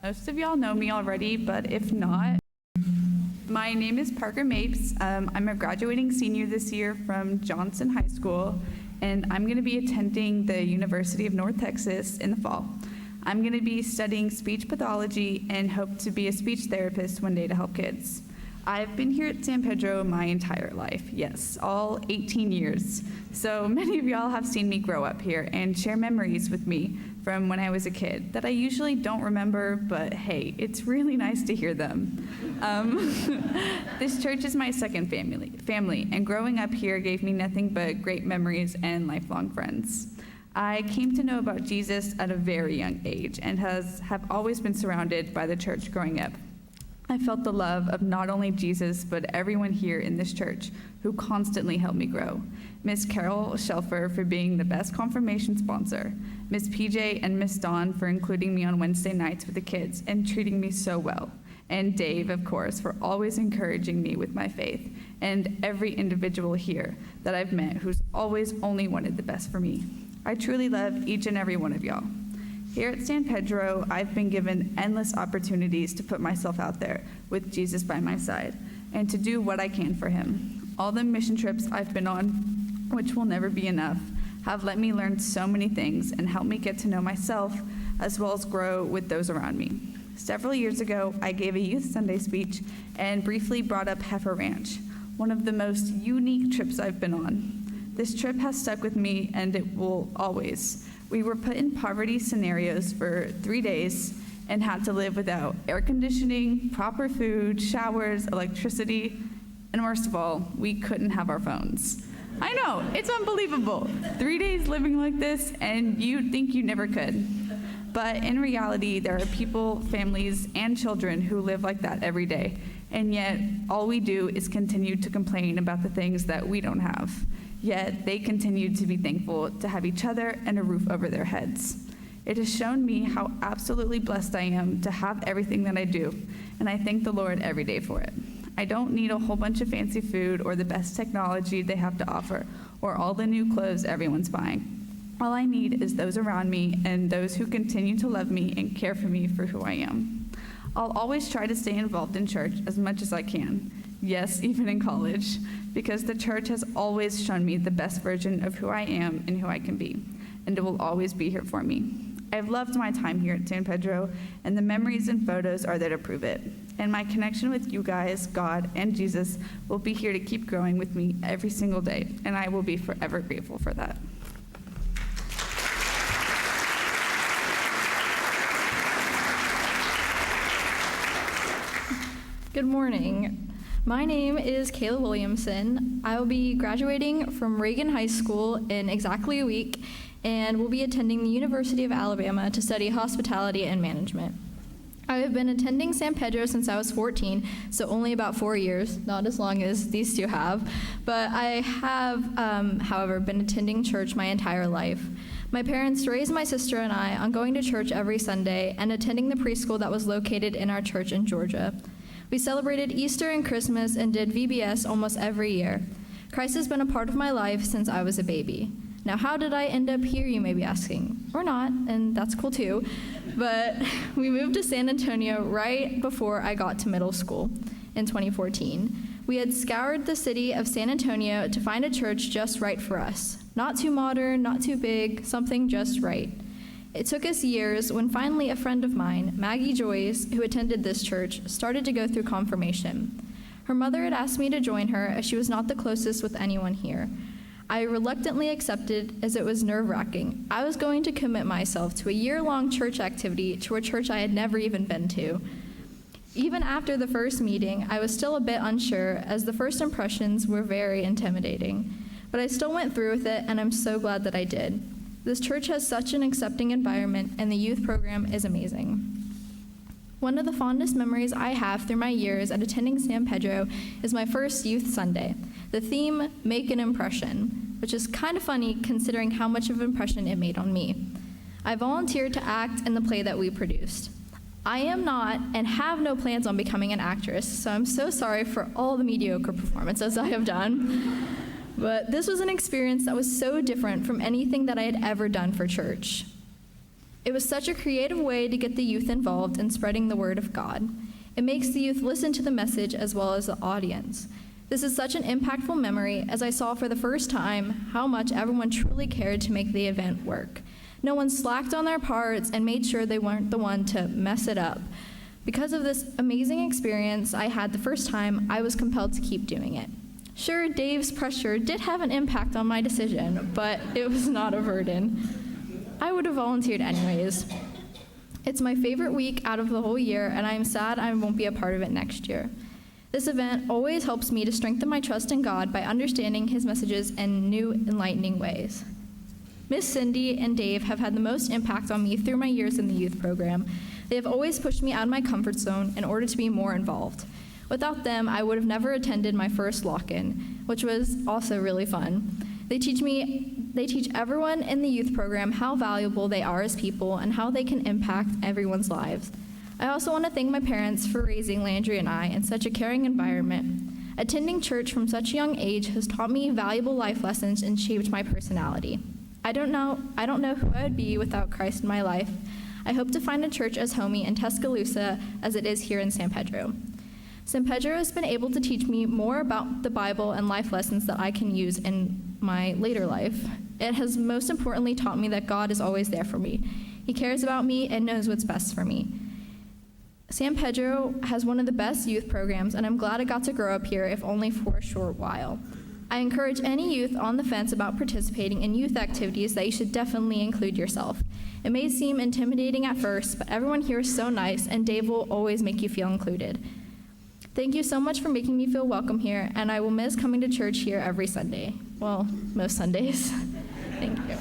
Most of y'all know me already, but if not, my name is Parker Mapes. I'm a graduating senior this year from Johnson High School, and I'm going to be attending the University of North Texas in the fall. I'm going to be studying speech pathology and hope to be a speech therapist one day to help kids. I've been here at San Pedro my entire life, yes, all 18 years. So many of y'all have seen me grow up here and share memories with me from when I was a kid that I usually don't remember, but hey, it's really nice to hear them. This church is my second family, and growing up here gave me nothing but great memories and lifelong friends. I came to know about Jesus at a very young age and have always been surrounded by the church growing up. I felt the love of not only Jesus, but everyone here in this church who constantly helped me grow. Miss Carol Shelfer for being the best confirmation sponsor, Miss PJ and Miss Dawn for including me on Wednesday nights with the kids and treating me so well, and Dave, of course, for always encouraging me with my faith, and every individual here that I've met who's always only wanted the best for me. I truly love each and every one of y'all. Here at San Pedro, I've been given endless opportunities to put myself out there with Jesus by my side and to do what I can for him. All the mission trips I've been on, which will never be enough, have let me learn so many things and help me get to know myself as well as grow with those around me. Several years ago, I gave a youth Sunday speech and briefly brought up Heifer Ranch, one of the most unique trips I've been on. This trip has stuck with me, and it will always. We were put in poverty scenarios for 3 days and had to live without air conditioning, proper food, showers, electricity, and worst of all, we couldn't have our phones. I know, it's unbelievable. 3 days living like this, and you'd think you never could. But in reality, there are people, families, and children who live like that every day, and yet all we do is continue to complain about the things that we don't have. Yet they continue to be thankful to have each other and a roof over their heads. It has shown me how absolutely blessed I am to have everything that I do, and I thank the Lord every day for it. I don't need a whole bunch of fancy food or the best technology they have to offer, or all the new clothes everyone's buying. All I need is those around me and those who continue to love me and care for me for who I am. I'll always try to stay involved in church as much as I can. Yes, even in college, because the church has always shown me the best version of who I am and who I can be, and it will always be here for me. I've loved my time here at San Pedro, and the memories and photos are there to prove it. And my connection with you guys, God, and Jesus will be here to keep growing with me every single day, and I will be forever grateful for that. Good morning. My name is Kaela Williamson. I will be graduating from Reagan High School in exactly a week and will be attending the University of Alabama to study hospitality and management. I have been attending San Pedro since I was 14, so only about 4 years, not as long as these two have, but I have, however, been attending church my entire life. My parents raised my sister and I on going to church every Sunday and attending the preschool that was located in our church in Georgia. We celebrated Easter and Christmas and did VBS almost every year. Christ has been a part of my life since I was a baby. Now, how did I end up here, you may be asking? Or not, and that's cool too. But we moved to San Antonio right before I got to middle school in 2014. We had scoured the city of San Antonio to find a church just right for us. Not too modern, not too big, something just right. It took us years when finally a friend of mine, Maggie Joyce, who attended this church, started to go through confirmation. Her mother had asked me to join her as she was not the closest with anyone here. I reluctantly accepted as it was nerve-wracking. I was going to commit myself to a year-long church activity to a church I had never even been to. Even after the first meeting, I was still a bit unsure as the first impressions were very intimidating. But I still went through with it, and I'm so glad that I did. This church has such an accepting environment, and the youth program is amazing. One of the fondest memories I have through my years at attending San Pedro is my first Youth Sunday. The theme, Make an Impression, which is kind of funny considering how much of an impression it made on me. I volunteered to act in the play that we produced. I am not and have no plans on becoming an actress, so I'm so sorry for all the mediocre performances I have done. But this was an experience that was so different from anything that I had ever done for church. It was such a creative way to get the youth involved in spreading the word of God. It makes the youth listen to the message as well as the audience. This is such an impactful memory as I saw for the first time how much everyone truly cared to make the event work. No one slacked on their parts and made sure they weren't the one to mess it up. Because of this amazing experience I had the first time, I was compelled to keep doing it. Sure, Dave's pressure did have an impact on my decision, but it was not a burden. I would have volunteered anyways. It's my favorite week out of the whole year, and I am sad I won't be a part of it next year. This event always helps me to strengthen my trust in God by understanding his messages in new, enlightening ways. Miss Cindy and Dave have had the most impact on me through my years in the youth program. They have always pushed me out of my comfort zone in order to be more involved. Without them, I would have never attended my first lock-in, which was also really fun. They teach everyone in the youth program how valuable they are as people and how they can impact everyone's lives. I also want to thank my parents for raising Landry and I in such a caring environment. Attending church from such a young age has taught me valuable life lessons and shaped my personality. I don't know who I would be without Christ in my life. I hope to find a church as homey in Tuscaloosa as it is here in San Pedro. San Pedro has been able to teach me more about the Bible and life lessons that I can use in my later life. It has most importantly taught me that God is always there for me. He cares about me and knows what's best for me. San Pedro has one of the best youth programs, and I'm glad I got to grow up here, if only for a short while. I encourage any youth on the fence about participating in youth activities that you should definitely include yourself. It may seem intimidating at first, but everyone here is so nice, and Dave will always make you feel included. Thank you so much for making me feel welcome here, and I will miss coming to church here every Sunday. Well, most Sundays. Thank you.